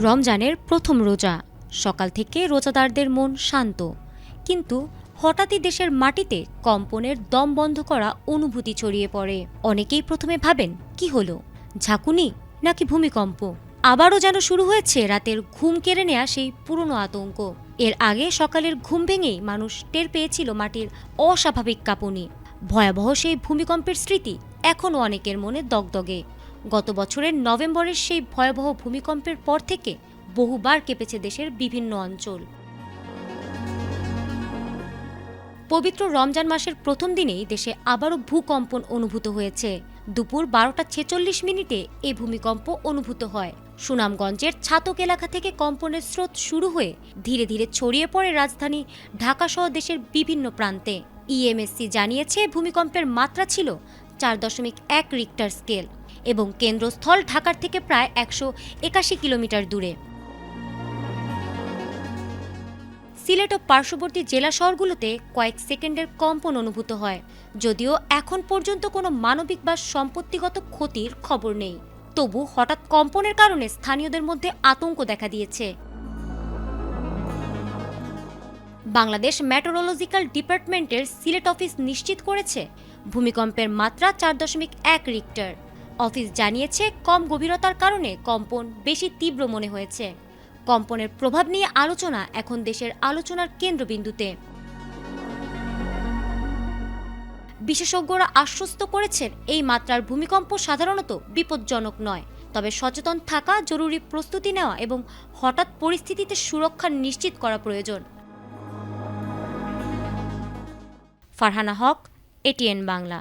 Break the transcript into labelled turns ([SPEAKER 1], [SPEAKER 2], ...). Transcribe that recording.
[SPEAKER 1] রমজানের প্রথম রোজা। সকাল থেকে রোজাদারদের মন শান্ত, কিন্তু হঠাৎই দেশের মাটিতে কম্পনের দম বন্ধ করা অনুভূতি ছড়িয়ে পড়ে। অনেকেই প্রথমে ভাবেন কি হলো, ঝাঁকুনি নাকি ভূমিকম্প। আবারও যেন শুরু হয়েছে রাতের ঘুম কেড়ে নেয়া সেই পুরনো আতঙ্ক। এর আগে সকালের ঘুম ভেঙেই মানুষ টের পেয়েছিল মাটির অস্বাভাবিক কাঁপুনি। ভয়াবহ সেই ভূমিকম্পের স্মৃতি এখনও অনেকের মনে দগদগে। গত বছরের নভেম্বরের সেই ভয়াবহ ভূমিকম্পের পর থেকে বহুবার কেঁপেছে দেশের বিভিন্ন অঞ্চল। পবিত্র রমজান মাসের প্রথম দিনেই দেশে আবারও ভূকম্পন অনুভূত হয়েছে। দুপুর 12:46 এই ভূমিকম্প অনুভূত হয়। সুনামগঞ্জের ছাতক এলাকা থেকে কম্পনের স্রোত শুরু হয়ে ধীরে ধীরে ছড়িয়ে পড়ে রাজধানী ঢাকাসহ দেশের বিভিন্ন প্রান্তে। ইএমএসসি জানিয়েছে ভূমিকম্পের মাত্রা ছিল 4.1 রিক্টার স্কেল এবং কেন্দ্রস্থল ঢাকার থেকে প্রায় 181 কিলোমিটার দূরে। সিলেট ও পার্শ্ববর্তী জেলা শহরগুলোতে কয়েক সেকেন্ডের কম্পন অনুভূত হয়, যদিও এখন পর্যন্ত কোনো মানবিক বা সম্পত্তিগত ক্ষতির খবর নেই। তবু হঠাৎ কম্পনের কারণে স্থানীয়দের মধ্যে আতঙ্ক দেখা দিয়েছে। বাংলাদেশ মেট্রোলজিক্যাল ডিপার্টমেন্টের সিলেট অফিস নিশ্চিত করেছে ভূমিকম্পের মাত্রা 4.1 রিক্টার। অফিস জানিয়েছে কম গভীরতার কারণে কম্পন বেশি তীব্র মনে হয়েছে। কম্পনের প্রভাব নিয়ে আলোচনা এখন দেশের আলোচনার কেন্দ্রবিন্দুতে। বিশেষজ্ঞরা আশ্বস্ত করেছেন এই মাত্রার ভূমিকম্প সাধারণত বিপজ্জনক নয়, তবে সচেতন থাকা জরুরি, প্রস্তুতি নেওয়া এবং হঠাৎ পরিস্থিতিতে সুরক্ষা নিশ্চিত করা প্রয়োজন। ফারহানা হক, এটিএন বাংলা।